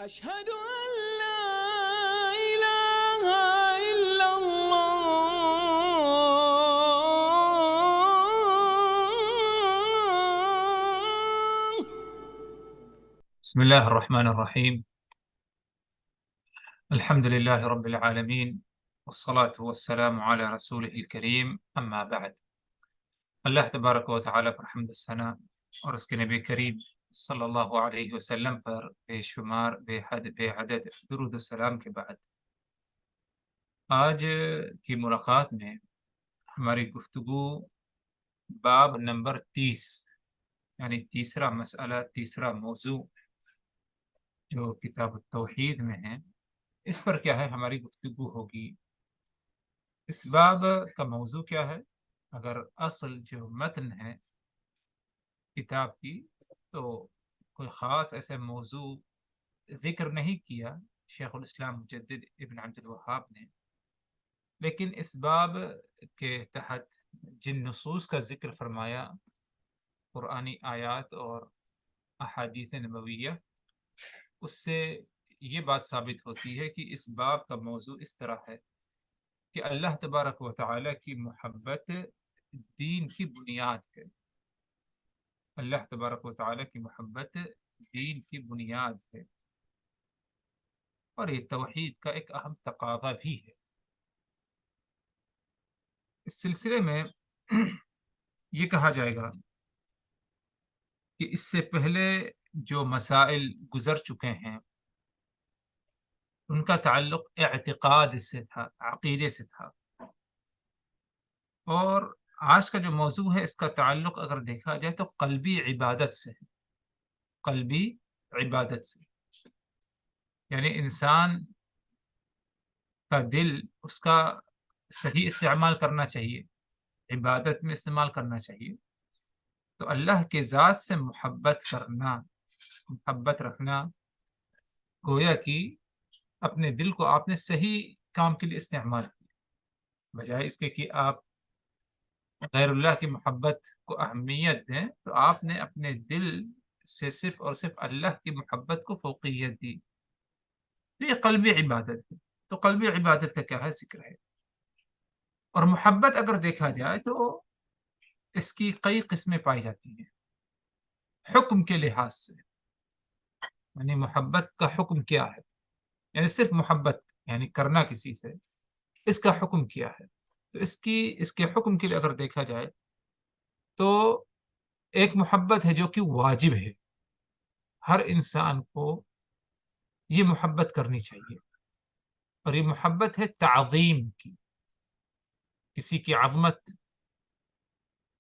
أشهد أن لا إله إلا الله. بسم الله الرحمن الرحيم. الحمد لله رب العالمين، والصلاة والسلام على رسوله الكريم، اما بعد۔ اللہ تبارک و تعالیٰ پر حمد و ثنا اور اس کے نبی کریم صلی اللہ علیہ وسلم پر بے شمار بے حد بے عدد درود و سلام کے بعد آج کی ملاقات میں ہماری گفتگو باب نمبر 30 یعنی تیسرا مسئلہ، تیسرا موضوع جو کتاب التوحید میں ہے، اس پر کیا ہے ہماری گفتگو ہوگی۔ اس باب کا موضوع کیا ہے؟ اگر اصل جو متن ہے کتاب کی تو کوئی خاص ایسے موضوع ذکر نہیں کیا شیخ الاسلام مجدد ابن عبد الوہاب نے، لیکن اس باب کے تحت جن نصوص کا ذکر فرمایا، قرآنی آیات اور احادیث نبویہ، اس سے یہ بات ثابت ہوتی ہے کہ اس باب کا موضوع اس طرح ہے کہ اللہ تبارک و تعالیٰ کی محبت دین کی بنیاد ہے۔ اللہ تبارک و تعالیٰ کی محبت دین کی بنیاد ہے، اور یہ توحید کا ایک اہم تقاضا بھی ہے۔ اس سلسلے میں یہ کہا جائے گا کہ اس سے پہلے جو مسائل گزر چکے ہیں ان کا تعلق اعتقاد سے تھا، عقیدے سے تھا، اور آج کا جو موضوع ہے اس کا تعلق اگر دیکھا جائے تو قلبی عبادت سے ہے۔ قلبی عبادت سے یعنی انسان کا دل، اس کا صحیح استعمال کرنا چاہیے، عبادت میں استعمال کرنا چاہیے۔ تو اللہ کے ذات سے محبت کرنا، محبت رکھنا، گویا کہ اپنے دل کو آپ نے صحیح کام کے لیے استعمال کیا، بجائے اس کے کہ آپ غیر اللہ کی محبت کو اہمیت دیں، تو آپ نے اپنے دل سے صرف اور صرف اللہ کی محبت کو فوقیت دی۔ تو یہ قلبی عبادت ہے۔ تو قلبی عبادت کا کیا ہے ذکر ہے، اور محبت اگر دیکھا جائے تو اس کی کئی قسمیں پائی جاتی ہیں حکم کے لحاظ سے۔ یعنی محبت کا حکم کیا ہے، یعنی صرف محبت یعنی کرنا کسی سے، اس کا حکم کیا ہے۔ تو اس کے حکم کے لیے اگر دیکھا جائے تو ایک محبت ہے جو کہ واجب ہے، ہر انسان کو یہ محبت کرنی چاہیے، اور یہ محبت ہے تعظیم کی، کسی کی عظمت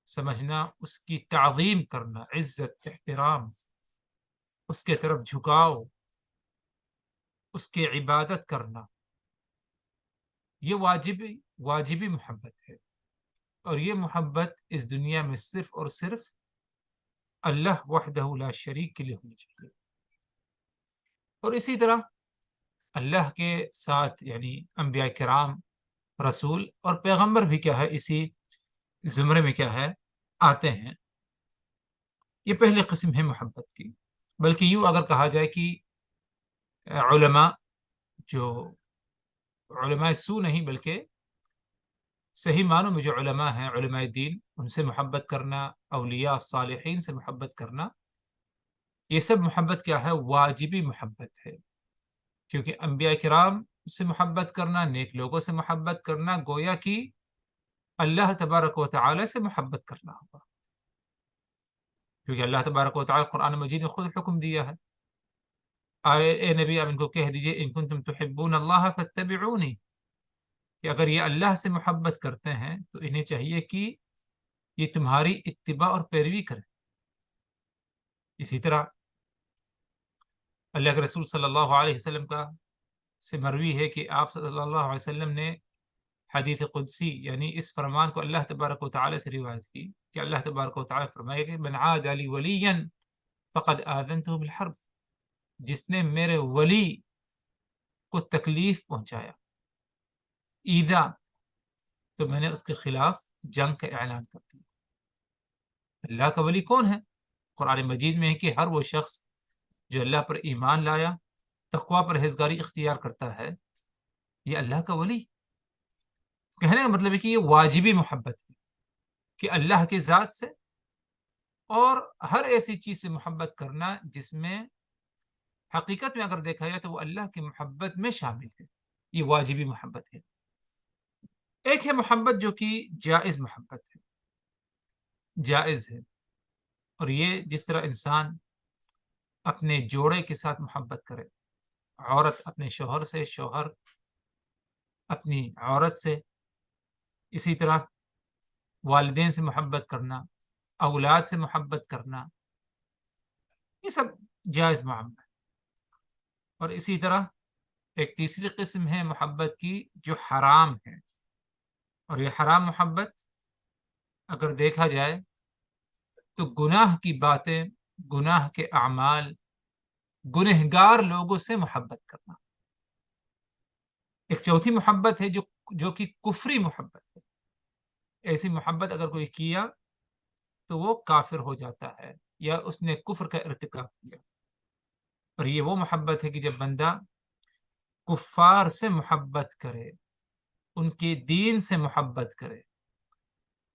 سمجھنا، اس کی تعظیم کرنا، عزت، احترام، اس کے طرف جھکاؤ، اس کی عبادت کرنا، یہ واجبی محبت ہے۔ اور یہ محبت اس دنیا میں صرف اور صرف اللہ وحدہ لا شریک کے لیے ہونی چاہیے۔ اور اسی طرح اللہ کے ساتھ یعنی انبیاء کرام، رسول اور پیغمبر بھی کیا ہے اسی زمرے میں کیا ہے آتے ہیں۔ یہ پہلی قسم ہے محبت کی۔ بلکہ یوں اگر کہا جائے کہ علماء، جو علماء سو نہیں بلکہ صحیح معنوں میں جو علماء ہیں، علماء دین، ان سے محبت کرنا، اولیاء صالحین سے محبت کرنا، یہ سب محبت کیا ہے؟ واجبی محبت ہے۔ کیونکہ انبیاء کرام سے محبت کرنا، نیک لوگوں سے محبت کرنا، گویا کہ اللہ تبارک و تعالی سے محبت کرنا ہوگا، کیونکہ اللہ تبارک و تعالی قرآن مجید نے خود حکم دیا ہے، اے نبی آپ ان کو کہہ دیجئے ان کنتم تحبون اللہ فاتبعونی، کہ اگر یہ اللہ سے محبت کرتے ہیں تو انہیں چاہیے کہ یہ تمہاری اتباع اور پیروی کریں۔ اسی طرح اللہ کے رسول صلی اللہ علیہ وسلم کا سے مروی ہے کہ آپ صلی اللہ علیہ وسلم نے حدیث قدسی یعنی اس فرمان کو اللہ تبارک و تعالی سے روایت کی کہ اللہ تبارک و تعالی فرمائے کہ من عاد لی ولیا فقد آذنته بالحرب، جس نے میرے ولی کو تکلیف پہنچایا، ایذا، تو میں نے اس کے خلاف جنگ کا اعلان کر دیا۔ اللہ کا ولی کون ہے؟ قرآن مجید میں ہے کہ ہر وہ شخص جو اللہ پر ایمان لایا تقوی پرہیزگاری اختیار کرتا ہے، یہ اللہ کا ولی۔ کہنے کا مطلب ہے کہ یہ واجبی محبت ہے کہ اللہ کی ذات سے اور ہر ایسی چیز سے محبت کرنا جس میں حقیقت میں اگر دیکھا جائے تو وہ اللہ کی محبت میں شامل ہے، یہ واجبی محبت ہے۔ ایک ہے محبت جو کہ جائز محبت ہے، جائز ہے، اور یہ جس طرح انسان اپنے جوڑے کے ساتھ محبت کرے، عورت اپنے شوہر سے، شوہر اپنی عورت سے، اسی طرح والدین سے محبت کرنا، اولاد سے محبت کرنا، یہ سب جائز معاملہ ہے۔ اور اسی طرح ایک تیسری قسم ہے محبت کی جو حرام ہے، اور یہ حرام محبت اگر دیکھا جائے تو گناہ کی باتیں، گناہ کے اعمال، گنہگار لوگوں سے محبت کرنا۔ ایک چوتھی محبت ہے جو کہ کفری محبت ہے، ایسی محبت اگر کوئی کیا تو وہ کافر ہو جاتا ہے یا اس نے کفر کا ارتکاب کیا۔ اور یہ وہ محبت ہے کہ جب بندہ کفار سے محبت کرے، ان کے دین سے محبت کرے،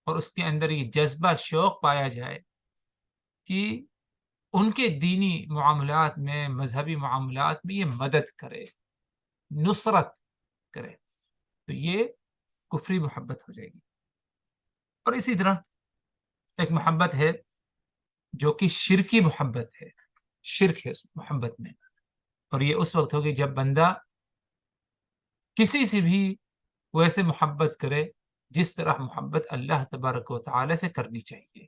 اور اس کے اندر یہ جذبہ شوق پایا جائے کہ ان کے دینی معاملات میں، مذہبی معاملات میں یہ مدد کرے، نصرت کرے، تو یہ کفری محبت ہو جائے گی۔ اور اسی طرح ایک محبت ہے جو کہ شرکی محبت ہے، شرک ہے اس محبت میں، اور یہ اس وقت ہوگی جب بندہ کسی سے بھی ویسے محبت کرے جس طرح محبت اللہ تبارک و تعالی سے کرنی چاہیے۔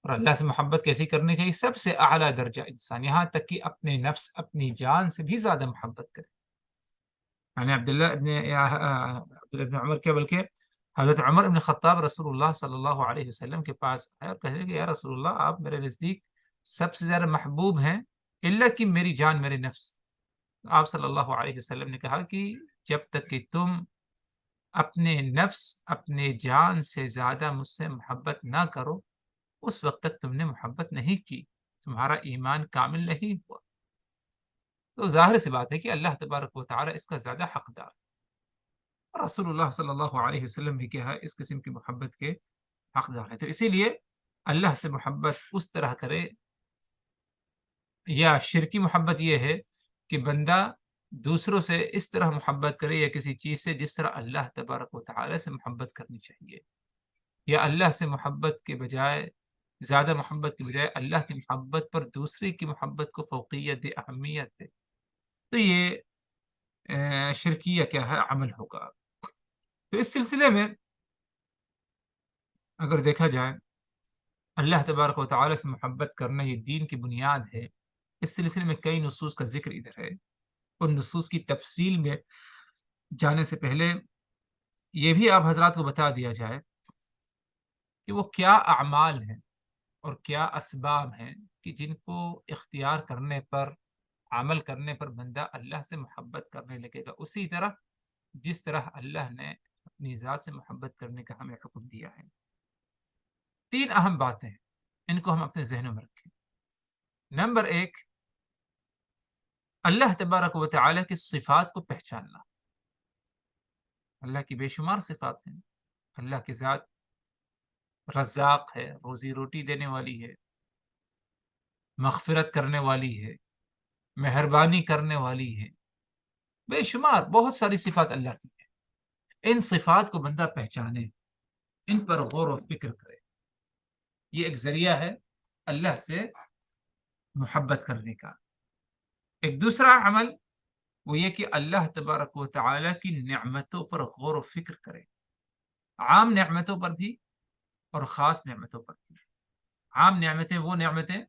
اور اللہ سے محبت کیسی کرنی چاہیے؟ سب سے اعلیٰ درجہ انسان، یہاں تک کہ اپنے نفس، اپنی جان سے بھی زیادہ محبت کرے۔ یعنی عبداللہ ابن عمر کے، بلکہ حضرت عمر ابن خطاب رسول اللہ صلی اللہ علیہ وسلم کے پاس آئے اور کہنے لگے، یا رسول اللہ، آپ میرے نزدیک سب سے زیادہ محبوب ہیں الا کہ میری جان، میرے نفس۔ آپ صلی اللہ علیہ وسلم نے کہا کہ جب تک کہ تم اپنے نفس، اپنے جان سے زیادہ مجھ سے محبت نہ کرو، اس وقت تک تم نے محبت نہیں کی، تمہارا ایمان کامل نہیں ہوا۔ تو ظاہر سی بات ہے کہ اللہ تبارک و تعالی اس کا زیادہ حقدار ہے، اور رسول اللہ صلی اللہ علیہ وسلم بھی کیا ہے، اس قسم کی محبت کے حقدار ہے۔ تو اسی لیے اللہ سے محبت اس طرح کرے، یا شرکی محبت یہ ہے کہ بندہ دوسروں سے اس طرح محبت کرے یا کسی چیز سے جس طرح اللہ تبارک و تعالی سے محبت کرنی چاہیے، یا اللہ سے محبت کے بجائے، زیادہ محبت کے بجائے اللہ کی محبت پر دوسرے کی محبت کو فوقیت دے، اہمیت دے، تو یہ شرکیہ کیا ہے، عمل ہوگا۔ تو اس سلسلے میں اگر دیکھا جائے، اللہ تبارک و تعالی سے محبت کرنا یہ دین کی بنیاد ہے۔ اس سلسلے میں کئی نصوص کا ذکر ادھر ہے، ان نصوص کی تفصیل میں جانے سے پہلے یہ بھی آپ حضرات کو بتا دیا جائے کہ وہ کیا اعمال ہیں اور کیا اسباب ہیں کہ جن کو اختیار کرنے پر، عمل کرنے پر بندہ اللہ سے محبت کرنے لگے گا، اسی طرح جس طرح اللہ نے اپنی ذات سے محبت کرنے کا ہمیں حکم دیا ہے۔ 3 اہم باتیں ہیں، ان کو ہم اپنے ذہنوں میں رکھیں۔ نمبر 1، اللہ تبارک و تعالی کی صفات کو پہچاننا۔ اللہ کی بے شمار صفات ہیں۔ اللہ کی ذات رزاق ہے، روزی روٹی دینے والی ہے، مغفرت کرنے والی ہے، مہربانی کرنے والی ہے، بے شمار بہت ساری صفات اللہ کی ہیں۔ ان صفات کو بندہ پہچانے، ان پر غور و فکر کرے، یہ ایک ذریعہ ہے اللہ سے محبت کرنے کا۔ ایک دوسرا عمل وہ یہ کہ اللہ تبارک و تعالی کی نعمتوں پر غور و فکر کرے، عام نعمتوں پر بھی اور خاص نعمتوں پر بھی۔ عام نعمتیں وہ نعمتیں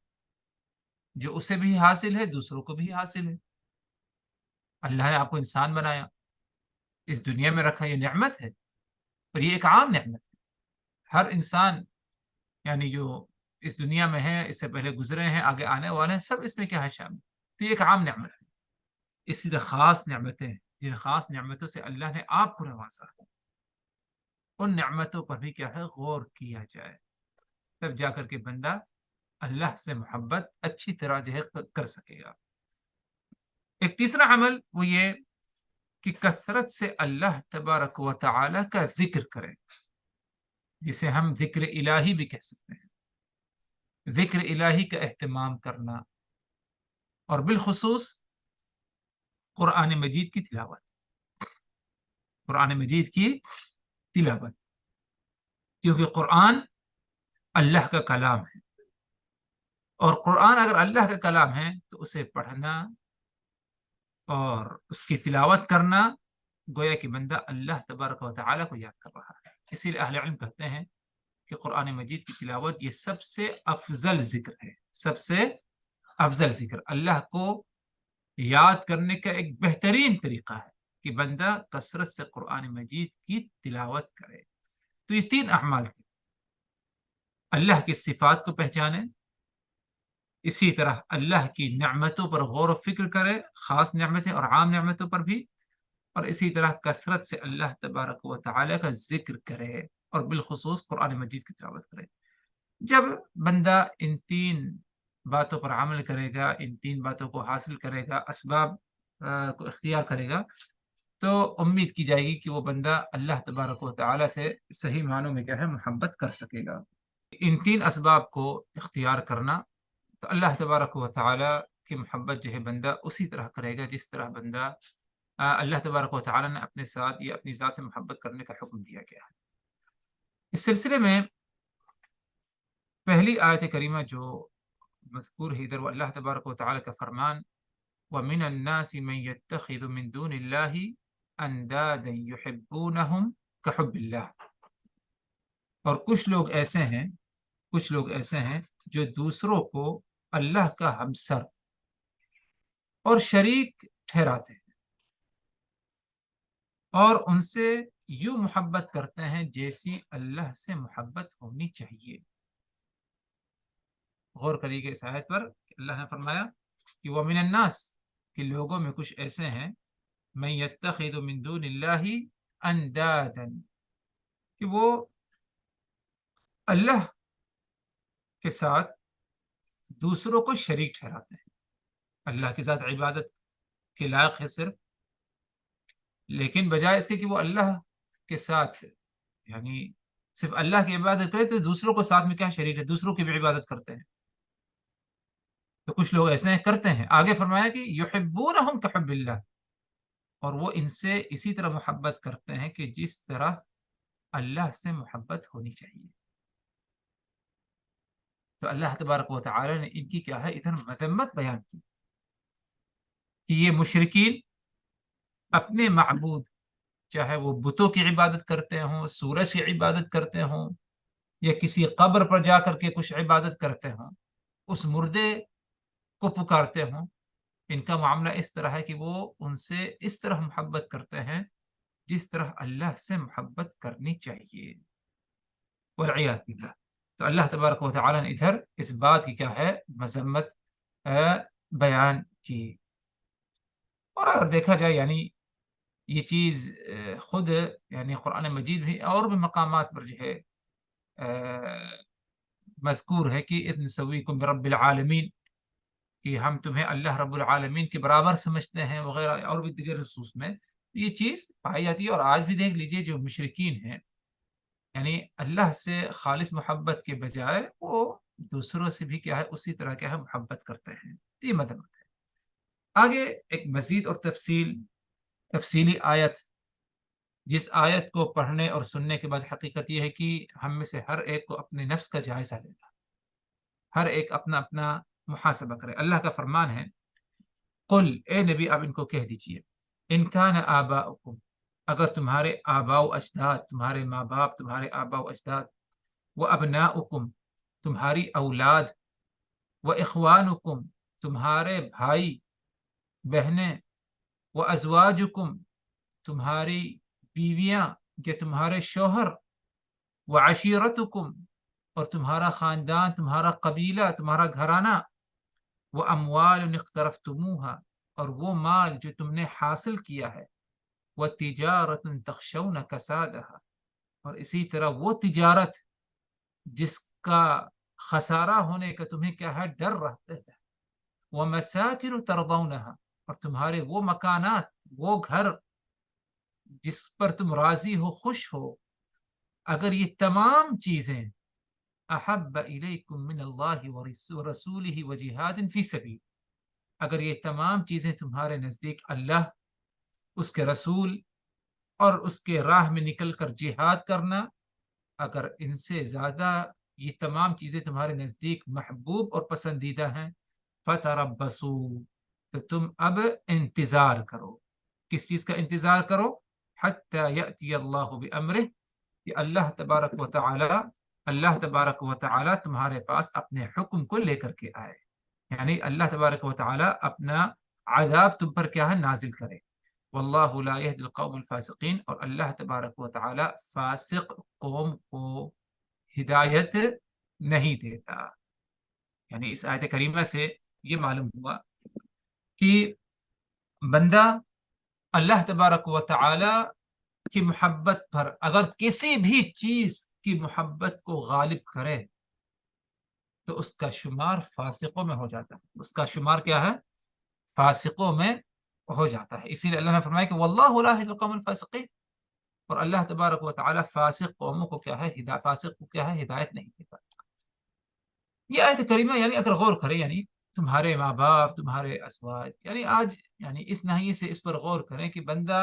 جو اسے بھی حاصل ہے، دوسروں کو بھی حاصل ہے۔ اللہ نے آپ کو انسان بنایا، اس دنیا میں رکھا، یہ نعمت ہے، اور یہ ایک عام نعمت ہے۔ ہر انسان یعنی جو اس دنیا میں ہے، اس سے پہلے گزرے ہیں، آگے آنے والے ہیں، سب اس میں کیا ہے، شامل۔ تو یہ ایک عام نعمت ہے۔ اسی طرح خاص نعمتیں، جن خاص نعمتوں سے اللہ نے آپ کو نوازا ہے، ان نعمتوں پر بھی کیا ہے، غور کیا جائے، تب جا کر کے بندہ اللہ سے محبت اچھی طرح جو ہے کر سکے گا۔ ایک تیسرا عمل وہ یہ کہ کثرت سے اللہ تبارک و تعالی کا ذکر کریں، جسے ہم ذکر الہی بھی کہہ سکتے ہیں، ذکر الہی کا اہتمام کرنا، اور بالخصوص قرآن مجید کی تلاوت، قرآن مجید کی تلاوت، کیونکہ قرآن اللہ کا کلام ہے، اور قرآن اگر اللہ کا کلام ہے تو اسے پڑھنا اور اس کی تلاوت کرنا گویا کہ بندہ اللہ تبارک و تعالیٰ کو یاد کر رہا ہے۔ اسی لیے اہل علم کہتے ہیں کہ قرآن مجید کی تلاوت یہ سب سے افضل ذکر ہے، سب سے افضل ذکر، اللہ کو یاد کرنے کا ایک بہترین طریقہ ہے کہ بندہ کثرت سے قرآن مجید کی تلاوت کرے۔ تو یہ تین اعمال تھے، اللہ کی صفات کو پہچانے، اسی طرح اللہ کی نعمتوں پر غور و فکر کرے، خاص نعمتیں اور عام نعمتوں پر بھی، اور اسی طرح کثرت سے اللہ تبارک و تعالیٰ کا ذکر کرے اور بالخصوص قرآن مجید کی تلاوت کرے۔ جب بندہ ان تین باتوں پر عمل کرے گا، ان تین باتوں کو حاصل کرے گا، اسباب کو اختیار کرے گا، تو امید کی جائے گی کہ وہ بندہ اللہ تبارک و تعالیٰ سے صحیح معنوں میں کیا ہے محبت کر سکے گا۔ ان تین اسباب کو اختیار کرنا، تو اللہ تبارک و تعالیٰ کی محبت جو ہے بندہ اسی طرح کرے گا جس طرح بندہ اللہ تبارک و تعالیٰ نے اپنے ساتھ یا اپنی ذات سے محبت کرنے کا حکم دیا گیا ہے۔ اس سلسلے میں پہلی آیت کریمہ جو مذکور ہے ادھر، وہ اللہ تبارک و تعالیٰ کا فرمان، وَمِنَ النَّاسِ مَن يَتَّخِذُ مِن دُونِ اللَّهِ أَندَادًا يُحِبُّونَهُمْ كَحُبِّ اللَّهِ، اور کچھ لوگ ایسے ہیں جو دوسروں کو اللہ کا ہمسر اور شریک ٹھہراتے ہیں اور ان سے یوں محبت کرتے ہیں جیسی اللہ سے محبت ہونی چاہیے۔ غور کریے اس آیت پر کہ اللہ نے فرمایا کہ وَمِنَ النَّاسِ، کہ لوگوں میں کچھ ایسے ہیں، مَن يَتَّخِذُ مِن دُونِ اللَّهِ أَندَادًا، کہ وہ اللہ کے ساتھ دوسروں کو شریک ٹھہراتے ہیں۔ اللہ کے ساتھ عبادت کے لائق ہے صرف، لیکن بجائے اس کے کہ وہ اللہ کے ساتھ یعنی صرف اللہ کی عبادت کرے تو دوسروں کو ساتھ میں کیا شریک ہے، دوسروں کی بھی عبادت کرتے ہیں۔ تو کچھ لوگ ایسے کرتے ہیں، آگے فرمایا کہ یحبونہم کحب اللہ، اور وہ ان سے اسی طرح محبت کرتے ہیں کہ جس طرح اللہ سے محبت ہونی چاہیے۔ تو اللہ تبارک و تعالی نے ان کی کیا ہے ادھر مذمت بیان کی کہ یہ مشرکین اپنے معبود، چاہے وہ بتوں کی عبادت کرتے ہوں، سورج کی عبادت کرتے ہوں، یا کسی قبر پر جا کر کے کچھ عبادت کرتے ہوں، اس مردے کو پکارتے ہوں، ان کا معاملہ اس طرح ہے کہ وہ ان سے اس طرح محبت کرتے ہیں جس طرح اللہ سے محبت کرنی چاہیے، والعیاذ باللہ۔ تو اللہ تبارک و تعالیٰ نے ادھر اس بات کی کیا ہے مذمت بیان کی۔ اور اگر دیکھا جائے یعنی یہ چیز خود یعنی قرآن مجید بھی اور بھی مقامات پر جو ہے مذکور ہے کہ اذ نسویکم برب العالمین، کہ ہم تمہیں اللہ رب العالمین کے برابر سمجھتے ہیں وغیرہ، اور بھی دیگر نصوص میں یہ چیز پائی جاتی ہے۔ اور آج بھی دیکھ لیجئے جو مشرکین ہیں یعنی اللہ سے خالص محبت کے بجائے وہ دوسروں سے بھی کیا ہے اسی طرح کیا ہے محبت کرتے ہیں، یہ مذمت ہے۔ آگے ایک مزید اور تفصیلی آیت، جس آیت کو پڑھنے اور سننے کے بعد حقیقت یہ ہے کہ ہم میں سے ہر ایک کو اپنے نفس کا جائزہ لینا، ہر ایک اپنا اپنا محاسبہ کرے۔ اللہ کا فرمان ہے، قل، اے نبی آپ ان کو کہہ دیجئے، ان کان آباؤکم، اگر تمہارے آباء و اجداد، تمہارے ماں باپ، تمہارے آباء و اجداد، و ابناؤکم، تمہاری اولاد، و اخوانکم، تمہارے بھائی بہنیں، و ازواجکم، تمہاری بیویاں یا تمہارے شوہر، و عشیرتکم، اور تمہارا خاندان، تمہارا قبیلہ، تمہارا گھرانہ، و اموال اقترفتموها، اور وہ مال جو تم نے حاصل کیا ہے، و تجارت تخشون کسادها، اور اسی طرح وہ تجارت جس کا خسارہ ہونے کا تمہیں کیا ہے ڈر رہتا ہے، و مساکن ترضونها، اور تمہارے وہ مکانات، وہ گھر جس پر تم راضی ہو، خوش ہو، اگر یہ تمام چیزیں احب الیکم من اللہ ورسولہ وجہاد فی سبیل، اگر یہ تمام چیزیں تمہارے نزدیک اللہ، اس کے رسول اور اس کے راہ میں نکل کر جہاد کرنا، اگر ان سے زیادہ یہ تمام چیزیں تمہارے نزدیک محبوب اور پسندیدہ ہیں، فتربصوا، تو تم اب انتظار کرو۔ کس چیز کا انتظار کرو؟ حتی یأتی اللہ بامرہ، کہ اللہ تبارک و تعالی تمہارے پاس اپنے حکم کو لے کر کے آئے، یعنی اللہ تبارک و تعالی اپنا عذاب تم پر کیا ہے، نازل کرے۔ واللہ لا یہدی القوم الفاسقین، اور اللہ تبارک و تعالی فاسق قوم کو ہدایت نہیں دیتا۔ یعنی اس آیت کریمہ سے یہ معلوم ہوا کہ بندہ اللہ تبارک و تعالی کی محبت پر اگر کسی بھی چیز کی محبت کو غالب کرے تو اس کا شمار فاسقوں میں ہو جاتا ہے، اس کا شمار کیا ہے، فاسقوں میں ہو جاتا ہے۔ اسی لیے اللہ نے فرمایا کہ واللہ لا یہدی القوم الفاسقین، اور اللہ تبارک و تعالی فاسق قوموں کو کیا ہے، فاسق کو کیا ہے، ہدایت نہیں دیتا۔ یہ آیت کریمہ یعنی اگر غور کریں، یعنی تمہارے ماں باپ، تمہارے ازواج، یعنی آج یعنی اس ناحیے سے اس پر غور کریں کہ بندہ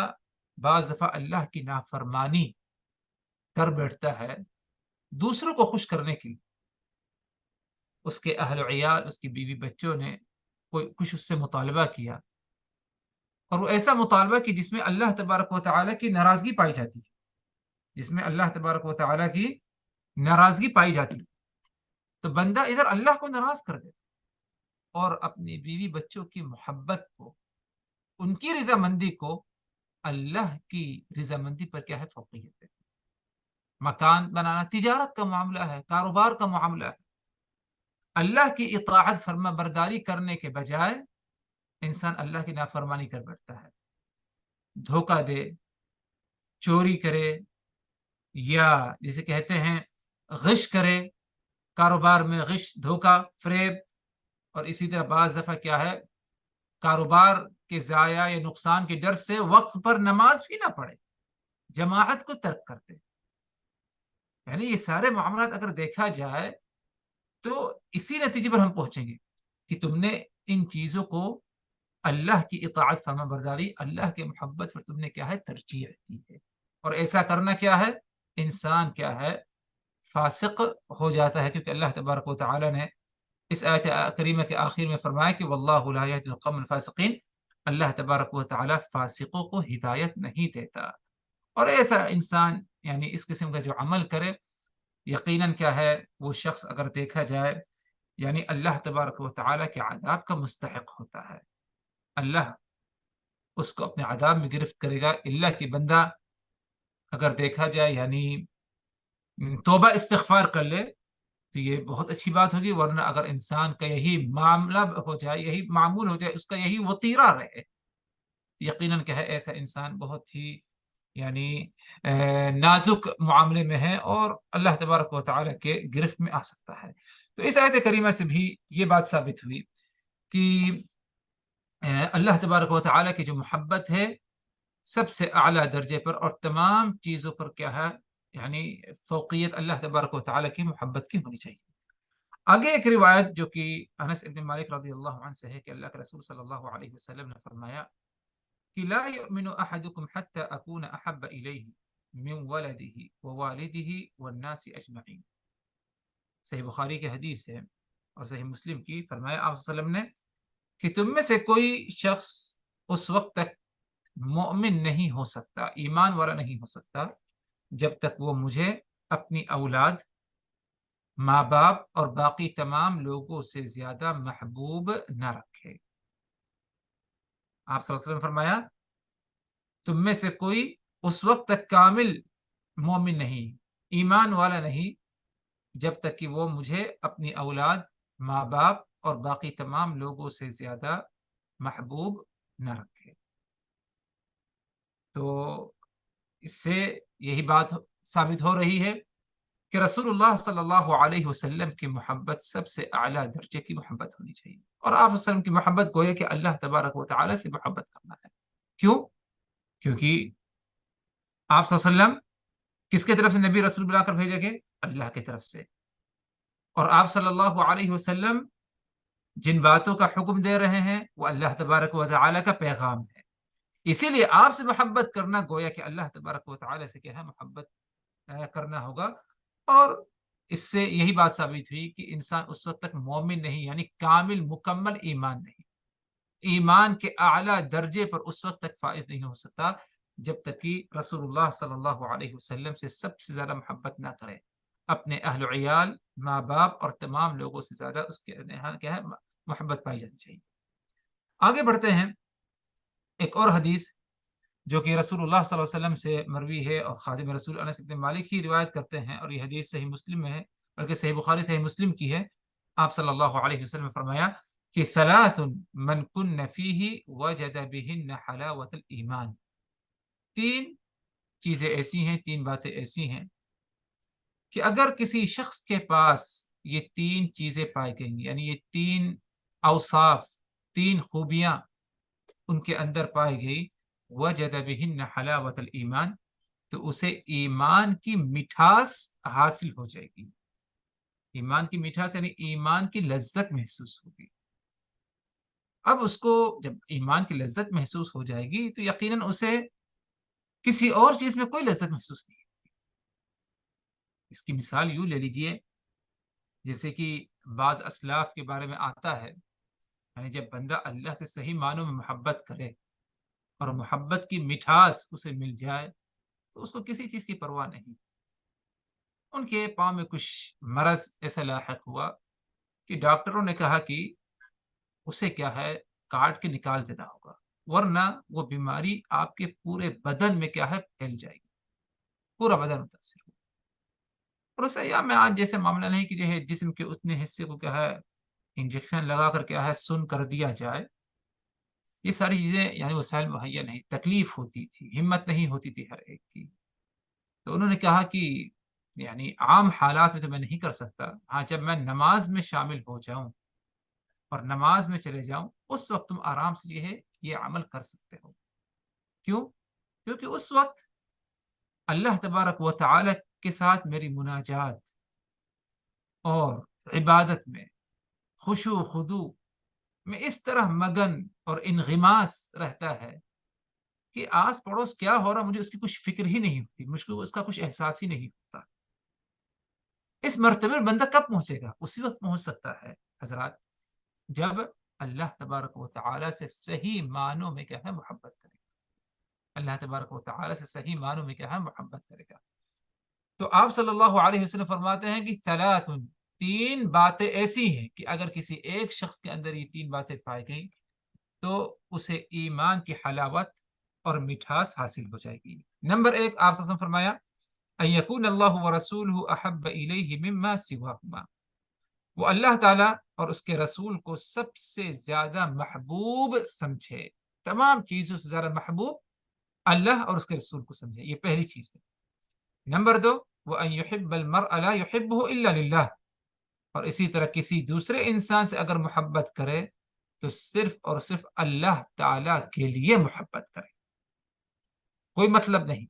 بعض دفعہ اللہ کی نافرمانی کر بیٹھتا ہے دوسروں کو خوش کرنے کے لیے، اس کے اہل و عیال، اس کی بیوی بچوں نے کوئی کچھ اس سے مطالبہ کیا، اور وہ ایسا مطالبہ کہ جس میں اللہ تبارک و تعالیٰ کی ناراضگی پائی جاتی ہے، جس میں اللہ تبارک و تعالیٰ کی ناراضگی پائی جاتی ہے، تو بندہ ادھر اللہ کو ناراض کر دے اور اپنی بیوی بچوں کی محبت کو، ان کی رضامندی کو اللہ کی رضامندی پر کیا ہے، فوقیت ہے۔ مکان بنانا تجارت کا معاملہ ہے، کاروبار کا معاملہ ہے، اللہ کی اطاعت فرما برداری کرنے کے بجائے انسان اللہ کی نافرمانی کر بیٹھتا ہے، دھوکہ دے، چوری کرے، یا جسے کہتے ہیں غش کرے، کاروبار میں غش، دھوکہ، فریب، اور اسی طرح بعض دفعہ کیا ہے، کاروبار کے ضائع یا نقصان کے ڈر سے وقت پر نماز بھی نہ پڑھے، جماعت کو ترک کرتے۔ یعنی یہ سارے معاملات اگر دیکھا جائے تو اسی نتیجے پر ہم پہنچیں گے کہ تم نے ان چیزوں کو اللہ کی اطاعت فرما برداری، اللہ کے محبت پر تم نے کیا ہے، ترجیح دی ہے، اور ایسا کرنا کیا ہے، انسان کیا ہے، فاسق ہو جاتا ہے، کیونکہ اللہ تبارک و تعالی نے اس آیت کریمہ کے آخر میں فرمایا کہ واللہ لا یہدی القوم الفاسقین، اللہ تبارک و تعالی فاسقوں کو ہدایت نہیں دیتا۔ اور ایسا انسان یعنی اس قسم کا جو عمل کرے، یقیناً کیا ہے، وہ شخص اگر دیکھا جائے یعنی اللہ تبارک و تعالی کے عذاب کا مستحق ہوتا ہے، اللہ اس کو اپنے عذاب میں گرفت کرے گا۔ اللہ کی بندہ اگر دیکھا جائے یعنی توبہ استغفار کر لے تو یہ بہت اچھی بات ہوگی، ورنہ اگر انسان کا یہی معاملہ ہو جائے، یہی معمول ہو جائے، اس کا یہی وطیرہ رہے، یقیناً کہ ہے ایسا انسان بہت ہی یعنی نازک معاملے میں ہے اور اللہ تبارک و تعالیٰ کے گرفت میں آ سکتا ہے۔ تو اس آیت کریمہ سے بھی یہ بات ثابت ہوئی کہ اللہ تبارک و تعالیٰ کی جو محبت ہے سب سے اعلیٰ درجے پر اور تمام چیزوں پر کیا ہے، یعنی فوقیت اللہ تبارک و تعالیٰ کی محبت کی ہونی چاہیے۔ آگے ایک روایت جو کہ انس ابن مالک رضی اللہ عنہ سے ہے کہ اللہ کے رسول صلی اللہ علیہ وسلم نے فرمایا کہ لا يؤمن احدكم حتى اكون احب الیہ من ولده ووالده والناس اجمعین، صحیح بخاری کی حدیث ہے اور صحیح مسلم کی، فرمایا آپ صلی اللہ علیہ وسلم نے کہ تم میں سے کوئی شخص اس وقت تک مؤمن نہیں ہو سکتا، ایمان والا نہیں ہو سکتا، جب تک وہ مجھے اپنی اولاد، ماں باپ اور باقی تمام لوگوں سے زیادہ محبوب نہ رکھے۔ آپ صلی اللہ علیہ وسلم فرمایا تم میں سے کوئی اس وقت تک کامل مومن نہیں، ایمان والا نہیں، جب تک کہ وہ مجھے اپنی اولاد، ماں باپ اور باقی تمام لوگوں سے زیادہ محبوب نہ رکھے۔ تو اس سے یہی بات ثابت ہو رہی ہے کہ رسول اللہ صلی اللہ علیہ وسلم کی محبت سب سے اعلیٰ درجے کی محبت ہونی چاہیے، اور آپ صلی اللہ علیہ وسلم کی محبت گویا کہ اللہ تبارک و تعالیٰ سے محبت کرنا ہے۔ کیوں؟ کیونکہ آپ صلی اللہ علیہ وسلم کس کے طرف سے نبی رسول بنا کر بھیجے گئے؟ اللہ کی طرف سے، اور آپ صلی اللہ علیہ وسلم جن باتوں کا حکم دے رہے ہیں وہ اللہ تبارک و تعالیٰ کا پیغام ہے، اسی لیے آپ سے محبت کرنا گویا کہ اللہ تبارک و تعالیٰ سے کیا ہے، محبت کرنا ہوگا۔ اور اس سے یہی بات ثابت ہوئی کہ انسان اس وقت تک مومن نہیں، یعنی کامل مکمل ایمان نہیں، ایمان کے اعلیٰ درجے پر اس وقت تک فائز نہیں ہو سکتا جب تک کہ رسول اللہ صلی اللہ علیہ وسلم سے سب سے زیادہ محبت نہ کرے، اپنے اہل و عیال، ماں باپ اور تمام لوگوں سے زیادہ اس کے یہاں کیا ہے، محبت پائی جانی چاہیے۔ آگے بڑھتے ہیں، ایک اور حدیث جو کہ رسول اللہ صلی اللہ علیہ وسلم سے مروی ہے، اور خادم رسول انس بن مالک ہی روایت کرتے ہیں، اور یہ حدیث صحیح مسلم میں ہے، بلکہ صحیح بخاری صحیح مسلم کی ہے۔ آپ صلی اللہ علیہ وسلم نے فرمایا کہ ثلاث من کن فیہ وجد بہن حلاوت الایمان، تین چیزیں ایسی ہیں، تین باتیں ایسی ہیں کہ اگر کسی شخص کے پاس یہ تین چیزیں پائی گئیں، یعنی یہ تین اوصاف، تین خوبیاں ان کے اندر پائی گئی، وجد بہن حلاوت الایمان، تو اسے ایمان کی مٹھاس حاصل ہو جائے گی۔ ایمان کی مٹھاس یعنی ایمان کی لذت محسوس ہوگی۔ اب اس کو جب ایمان کی لذت محسوس ہو جائے گی تو یقیناً اسے کسی اور چیز میں کوئی لذت محسوس نہیں ہوگی۔ اس کی مثال یوں لے لیجئے، جیسے کہ بعض اسلاف کے بارے میں آتا ہے، یعنی جب بندہ اللہ سے صحیح معنوں میں محبت کرے اور محبت کی مٹھاس اسے مل جائے تو اس کو کسی چیز کی پرواہ نہیں۔ ان کے پاؤں میں کچھ مرض ایسا لاحق ہوا کہ ڈاکٹروں نے کہا کہ اسے کیا ہے، کاٹ کے نکال دینا ہوگا، ورنہ وہ بیماری آپ کے پورے بدن میں کیا ہے، پھیل جائے گی، پورا بدن متاثر ہوگا۔ اور اس ایام میں آج جیسے معاملہ نہیں کہ جو ہے جسم کے اتنے حصے کو کیا ہے انجیکشن لگا کر کیا ہے سن کر دیا جائے، یہ ساری چیزیں یعنی وسائل مہیا نہیں، تکلیف ہوتی تھی، ہمت نہیں ہوتی تھی ہر ایک کی۔ تو انہوں نے کہا کہ یعنی عام حالات میں تو میں نہیں کر سکتا، ہاں جب میں نماز میں شامل ہو جاؤں اور نماز میں چلے جاؤں اس وقت تم آرام سے یہ ہے یہ عمل کر سکتے ہو۔ کیوں؟ کیونکہ اس وقت اللہ تبارک و تعالی کے ساتھ میری مناجات اور عبادت میں خشوع و خضوع میں اس طرح مگن اور انغماس رہتا ہے کہ آس پڑوس کیا ہو رہا مجھے اس کی کچھ فکر ہی نہیں ہوتی، مجھ کو اس کا کچھ احساس ہی نہیں ہوتا۔ اس مرتبے میں بندہ کب پہنچے گا؟ اسی وقت پہنچ سکتا ہے حضرات جب اللہ تبارک و تعالی سے صحیح معنوں میں کیا ہے محبت کرے گا، اللہ تبارک و تعالی سے صحیح معنوں میں کیا ہے محبت کرے گا۔ تو آپ صلی اللہ علیہ وسلم فرماتے ہیں کہ ثلاث، تین باتیں ایسی ہیں کہ اگر کسی ایک شخص کے اندر یہ تین باتیں پائی گئیں تو اسے ایمان کی حلاوت اور مٹھاس حاصل ہو جائے گی۔ نمبر ایک، آپ صلی اللہ علیہ وسلم فرمایا ان یکون اللہ ورسولہ احب الیہ مما سواہما، وہ اللہ تعالیٰ اور اس کے رسول کو سب سے زیادہ محبوب سمجھے، تمام چیزوں سے زیادہ محبوب اللہ اور اس کے رسول کو سمجھے، یہ پہلی چیز ہے۔ نمبر دو، وَأَن يُحِبَّ الْمَرْءَ لَا يُحِبُّهُ إِلَّا لِلَّهِ، اور اسی طرح کسی دوسرے انسان سے اگر محبت کرے تو صرف اور صرف اللہ تعالیٰ کے لیے محبت کرے، کوئی مطلب نہیں۔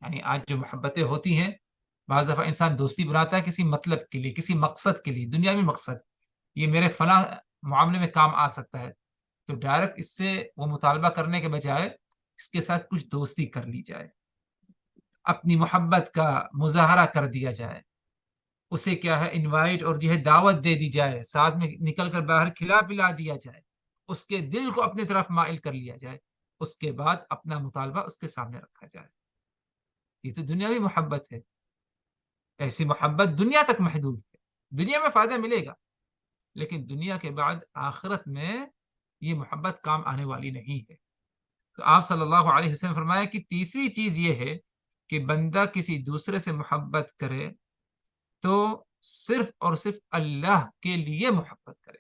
یعنی آج جو محبتیں ہوتی ہیں، بعض دفعہ انسان دوستی بناتا ہے کسی مطلب کے لیے، کسی مقصد کے لیے، دنیاوی مقصد، یہ میرے فلاں معاملے میں کام آ سکتا ہے، تو ڈائریکٹ اس سے وہ مطالبہ کرنے کے بجائے اس کے ساتھ کچھ دوستی کر لی جائے، اپنی محبت کا مظاہرہ کر دیا جائے، اسے کیا ہے انوائٹ اور جو ہے دعوت دے دی جائے، ساتھ میں نکل کر باہر کھلا پلا دیا جائے، اس کے دل کو اپنی طرف مائل کر لیا جائے، اس کے بعد اپنا مطالبہ اس کے سامنے رکھا جائے۔ یہ تو دنیاوی محبت ہے، ایسی محبت دنیا تک محدود ہے، دنیا میں فائدہ ملے گا لیکن دنیا کے بعد آخرت میں یہ محبت کام آنے والی نہیں ہے۔ تو آپ صلی اللہ علیہ وسلم فرمایا کہ تیسری چیز یہ ہے کہ بندہ کسی دوسرے سے محبت کرے تو صرف اور صرف اللہ کے لیے محبت کرے،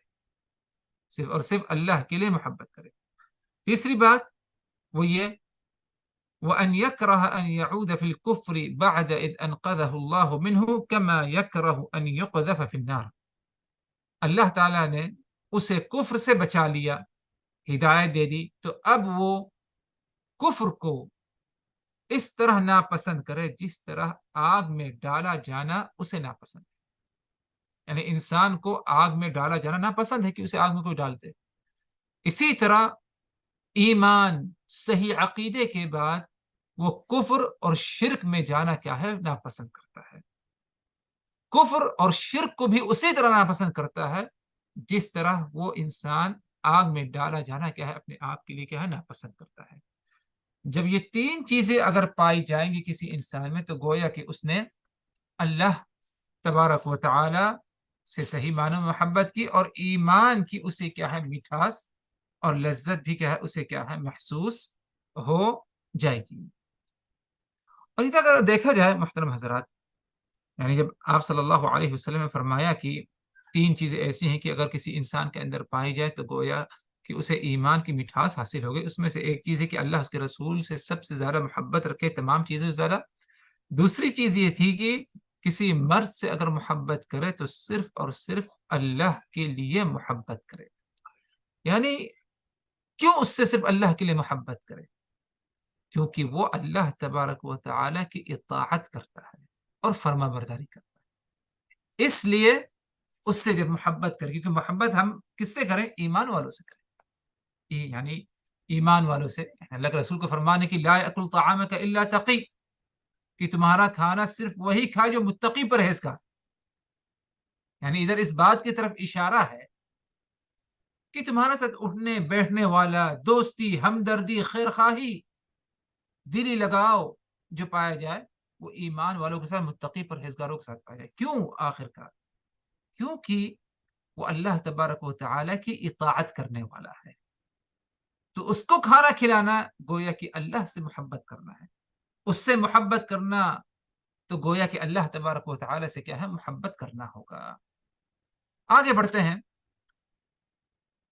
صرف اور صرف اللہ کے لیے محبت کرے۔ تیسری بات وہ یہ وأن يكره أن يعود في الكفر بعد إذ أنقذه الله منه كما يكره أن يقذف في النار. اللہ تعالیٰ نے اسے کفر سے بچا لیا، ہدایت دے دی، تو اب وہ کفر کو اس طرح ناپسند کرے جس طرح آگ میں ڈالا جانا اسے ناپسند ہے. یعنی انسان کو آگ میں ڈالا جانا ناپسند ہے کہ اسے آگ میں کوئی ڈال دے. اسی طرح ایمان صحیح عقیدے کے بعد وہ کفر اور شرک میں جانا کیا ہے، ناپسند کرتا ہے. کفر اور شرک کو بھی اسی طرح ناپسند کرتا ہے جس طرح وہ انسان آگ میں ڈالا جانا کیا ہے، اپنے آپ کے لیے کیا ہے، ناپسند کرتا ہے. جب یہ تین چیزیں اگر پائی جائیں گی کسی انسان میں تو گویا کہ اس نے اللہ تبارک و تعالی سے صحیح معنی میں محبت کی، اور ایمان کی اسے کیا ہے، مٹھاس اور لذت بھی کیا ہے، اسے کیا ہے، محسوس ہو جائے گی. اور ادھر اگر دیکھا جائے محترم حضرات، یعنی جب آپ صلی اللہ علیہ وسلم نے فرمایا کہ تین چیزیں ایسی ہیں کہ اگر کسی انسان کے اندر پائی جائے تو گویا کہ اسے ایمان کی مٹھاس حاصل ہو گئی، اس میں سے ایک چیز ہے کہ اللہ اس کے رسول سے سب سے زیادہ محبت رکھے تمام چیزوں سے زیادہ. دوسری چیز یہ تھی کہ کسی مرد سے اگر محبت کرے تو صرف اور صرف اللہ کے لیے محبت کرے. یعنی کیوں اس سے صرف اللہ کے لیے محبت کرے؟ کیونکہ وہ اللہ تبارک و تعالی کی اطاعت کرتا ہے اور فرما برداری کرتا ہے. اس لیے اس سے جب محبت کرے، کیونکہ محبت ہم کس سے کریں؟ ایمان والوں سے کریں. یعنی ایمان والوں سے، اللہ کے رسول کو فرمانے کی لا یأکل طعامک الا تقی، کہ تمہارا کھانا صرف وہی کھائے جو متقی پرہیزگار. یعنی ادھر اس بات کی طرف اشارہ ہے کہ تمہارے ساتھ اٹھنے بیٹھنے والا، دوستی، ہمدردی، خیر خواہی، دلی لگاؤ جو پایا جائے وہ ایمان والوں کے ساتھ، متقی پرہیزگاروں کے ساتھ پایا جائے. کیوں؟ آخر کار کیونکہ وہ اللہ تبارک و تعالی کی اطاعت کرنے والا ہے. تو اس کو کھانا کھلانا گویا کہ اللہ سے محبت کرنا ہے. اس سے محبت کرنا تو گویا کہ اللہ تبارک و تعالی سے کیا ہے، محبت کرنا ہوگا. آگے بڑھتے ہیں.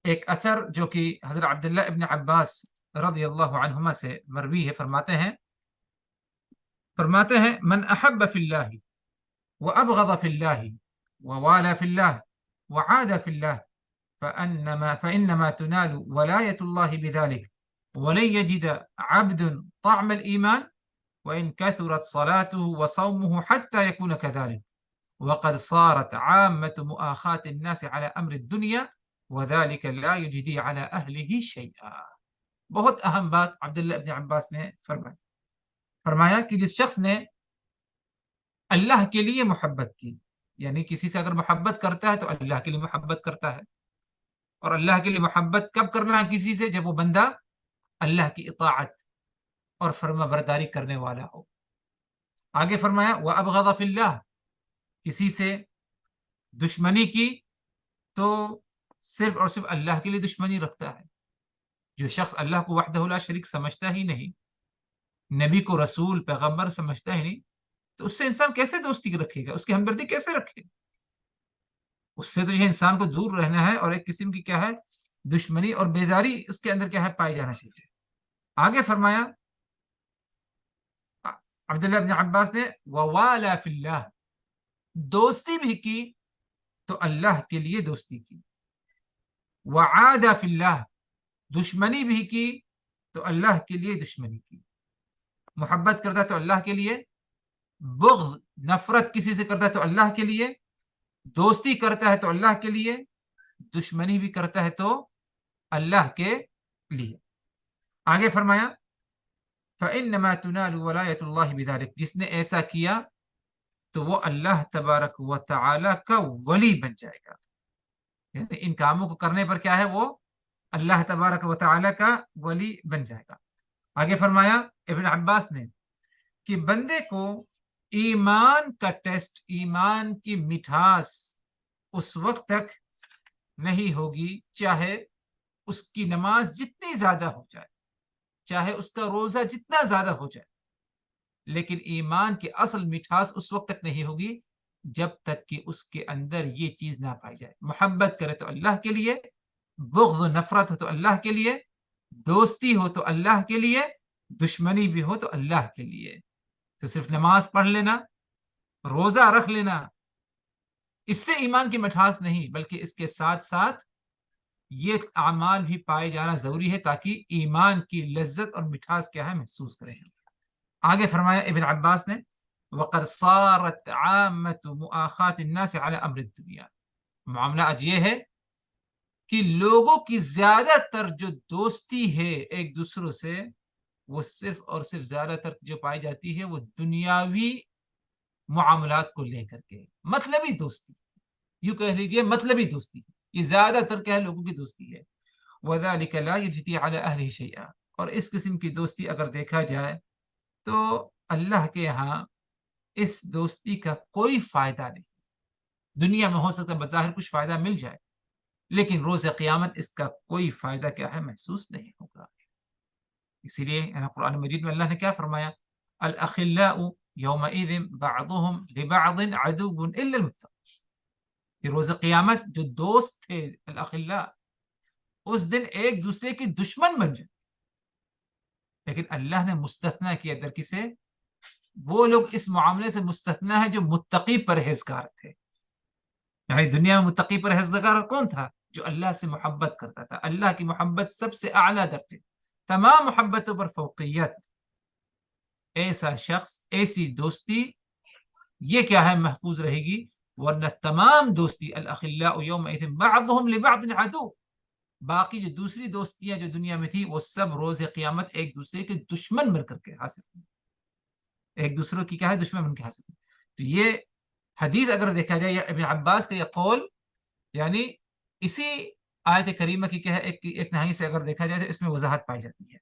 ایک اثر جو کہ حضرت عبداللہ ابن عباس رضی اللہ عنہما سے مروی ہے، فرماتے ہیں من احب فی اللہ وابغض فی اللہ ووالى فی اللہ وعاد فی اللہ فإنما تنال ولاية الله بذلك ولن يجد عبد طعم الإيمان وإن كثرت صلاته وصومه حتى يكون كذلك وقد صارت عامة مؤاخاة الناس على أمر الدنيا وذلك لا يجدي على أهله شيئا. بہت اہم بات عبداللہ ابن عباس نے فرمایا کہ جس شخص نے اللہ کے لیے محبت کی، یعنی کسی سے اگر محبت کرتا ہے تو اللہ کے لیے محبت کرتا ہے. اور اللہ کے لیے محبت کب کرنا ہے کسی سے؟ جب وہ بندہ اللہ کی اطاعت اور فرما برداری کرنے والا ہو. آگے فرمایا وَأَبْغَضَ فِي اللَّهِ، کسی سے دشمنی کی تو صرف اور صرف اللہ کے لیے دشمنی رکھتا ہے. جو شخص اللہ کو وحدہ لا شریک سمجھتا ہی نہیں، نبی کو رسول پیغمبر سمجھتا ہی نہیں، تو اس سے انسان کیسے دوستی رکھے گا؟ اس کی ہمدردی کیسے رکھے گا؟ اس سے تو یہ انسان کو دور رہنا ہے، اور ایک قسم کی کیا ہے، دشمنی اور بیزاری اس کے اندر کیا ہے، پائی جانا چاہیے. آگے فرمایا عبداللہ ابن عباس نے ووالا فی اللہ، دوستی بھی کی تو اللہ کے لیے دوستی کی. وعاد فی اللہ، دشمنی بھی کی تو اللہ کے لیے دشمنی کی. محبت کرتا تو اللہ کے لیے، بغض نفرت کسی سے کرتا ہے تو اللہ کے لیے، دوستی کرتا ہے تو اللہ کے لیے، دشمنی بھی کرتا ہے تو اللہ کے لیے. آگے فرمایا فإنما تنال ولاية الله بذلك، جس نے ایسا کیا تو وہ اللہ تبارک و تعالی کا ولی بن جائے گا. یعنی ان کاموں کو کرنے پر کیا ہے، وہ اللہ تبارک و تعالی کا ولی بن جائے گا. آگے فرمایا ابن عباس نے کہ بندے کو ایمان کا ٹیسٹ، ایمان کی مٹھاس اس وقت تک نہیں ہوگی چاہے اس کی نماز جتنی زیادہ ہو جائے، چاہے اس کا روزہ جتنا زیادہ ہو جائے، لیکن ایمان کی اصل مٹھاس اس وقت تک نہیں ہوگی جب تک کہ اس کے اندر یہ چیز نہ پائی جائے. محبت کرے تو اللہ کے لیے، بغض و نفرت ہو تو اللہ کے لیے، دوستی ہو تو اللہ کے لیے، دشمنی بھی ہو تو اللہ کے لیے. تو صرف نماز پڑھ لینا، روزہ رکھ لینا، اس سے ایمان کی مٹھاس نہیں، بلکہ اس کے ساتھ ساتھ یہ اعمال بھی پائے جانا ضروری ہے تاکہ ایمان کی لذت اور مٹھاس کیا ہے محسوس کریں. آگے فرمایا ابن عباس نے وَقَدْ صَارَتْ عَامَّةُ مُؤَاخَاةِ النَّاسِ عَلَى أَمْرِ الدُّنْيَا. معاملہ آج یہ ہے کہ لوگوں کی زیادہ تر جو دوستی ہے ایک دوسروں سے، وہ صرف اور صرف زیادہ تر جو پائی جاتی ہے وہ دنیاوی معاملات کو لے کر کے، مطلبی دوستی، یوں کہہ لیجئے مطلبی دوستی، یہ زیادہ تر کیا ہے لوگوں کی دوستی ہے. وَذَلِكَ لَا يَجْدِي عَلَى أَهْلِهِ شَيْئًا. اور اس قسم کی دوستی اگر دیکھا جائے تو اللہ کے یہاں اس دوستی کا کوئی فائدہ نہیں. دنیا میں ہو سکتا ہے بظاہر کچھ فائدہ مل جائے، لیکن روز قیامت اس کا کوئی فائدہ کیا ہے محسوس نہیں ہوگا. اسی لیے قرآن مجید میں اللہ نے کیا فرمایا؟ الأخلاء يومئذ بعضهم لبعض عدو إلا المتقين. کہ روز قیامت جو دوست تھے الاخلاء اس دن ایک دوسرے کے دشمن بن جائیں. لیکن اللہ نے مستثنیٰ کیا در کسے؟ وہ لوگ اس معاملے سے مستثنیٰ ہے جو متقی پرہیزگار تھے. یعنی دنیا میں متقی پرہیزگار کون تھا؟ جو اللہ سے محبت کرتا تھا. اللہ کی محبت سب سے اعلیٰ درجے، تمام محبتوں پر فوقیت. ایسا شخص، ایسی دوستی، یہ کیا ہے محفوظ رہے گی. ورنہ تمام دوستی الاخلاء یومئذ بعضهم لبعض عدو، باقی جو دوسری دوستیاں جو دنیا میں تھی وہ سب روز قیامت ایک دوسرے کے دشمن بن کر کے حاصل ہیں، ایک دوسرے کی کیا ہے دشمن بن کے حاصل ہیں. تو یہ حدیث اگر دیکھا جائے یا ابن عباس کا یہ قول، یعنی اسی آیت کریمہ کی کیا ہے ایک نہائی سے اگر دیکھا جائے تو اس میں وضاحت پائی جاتی ہے.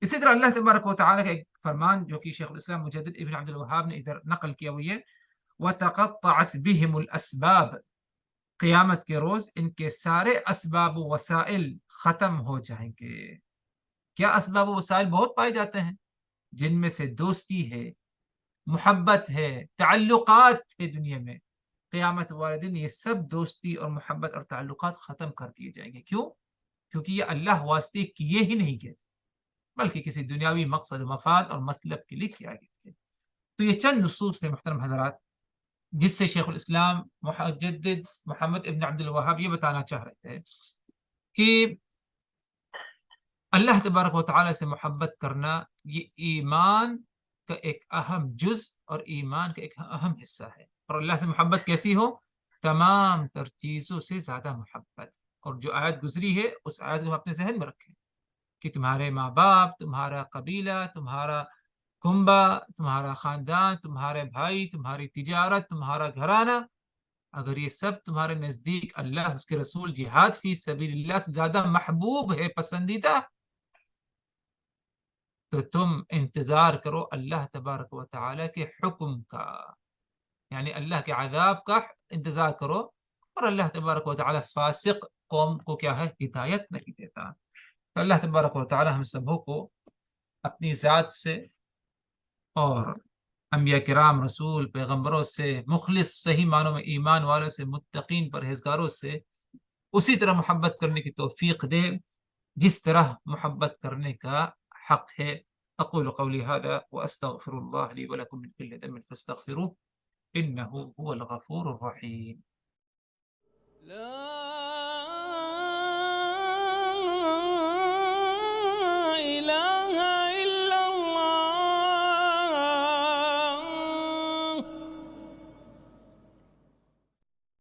اسی طرح اللہ تبارک و تعالیٰ کا ایک فرمان جو کہ شیخ الاسلام مجدد ابن عبد الوہاب نے ادھر نقل کیا وہ یہ وَتَقَطَّعَتْ بِهِمُ الْأَسْبَابِ. قیامت کے روز ان کے سارے اسباب و وسائل ختم ہو جائیں گے. کیا اسباب و وسائل بہت پائے جاتے ہیں جن میں سے دوستی ہے، محبت ہے، تعلقات ہے دنیا میں. قیامت والے دن یہ سب دوستی اور محبت اور تعلقات ختم کر دیے جائیں گے. کیوں؟ کیونکہ یہ اللہ واسطے کیے ہی نہیں گئے، بلکہ کسی دنیاوی مقصد و مفاد اور مطلب کے لیے کیا گیا تھے. تو یہ چند نصوص تھے محترم حضرات جس سے شیخ الاسلام مجدد محمد ابن عبد الوہاب یہ بتانا چاہ رہے تھے کہ اللہ تبارک و تعالیٰ سے محبت کرنا یہ ایمان کا ایک اہم جز اور ایمان کا ایک اہم حصہ ہے. اور اللہ سے محبت کیسی ہو؟ تمام تر چیزوں سے زیادہ محبت. اور جو آیت گزری ہے اس آیت کو ہم اپنے ذہن میں رکھیں کہ تمہارے ماں باپ، تمہارا قبیلہ، تمہارا کنبہ، تمہارا خاندان، تمہارے بھائی، تمہاری تجارت، تمہارا گھرانہ، اگر یہ سب تمہارے نزدیک اللہ، اس کے رسول، جہاد فی سبیل اللہ سے زیادہ محبوب ہے، پسندیدہ، تو تم انتظار کرو اللہ تبارک و تعالیٰ کے حکم کا، یعنی اللہ کے عذاب کا انتظار کرو. اور اللہ تبارک و تعالیٰ فاسق قوم کو کیا ہے ہدایت نہیں دیتا. تو اللہ تبارک و تعالیٰ ہم سبوں کو اپنی ذات سے اور انبیاء کرام، رسول، پیغمبروں سے، مخلص صحیح معنوں میں ایمان والوں سے، متقین پرہیزگاروں سے اسی طرح محبت کرنے کی توفیق دے جس طرح محبت کرنے کا حق ہے. اقول قولی هذا واستغفر الله لي ولكم من كل ذنب فاستغفروه انه هو الغفور الرحيم. لا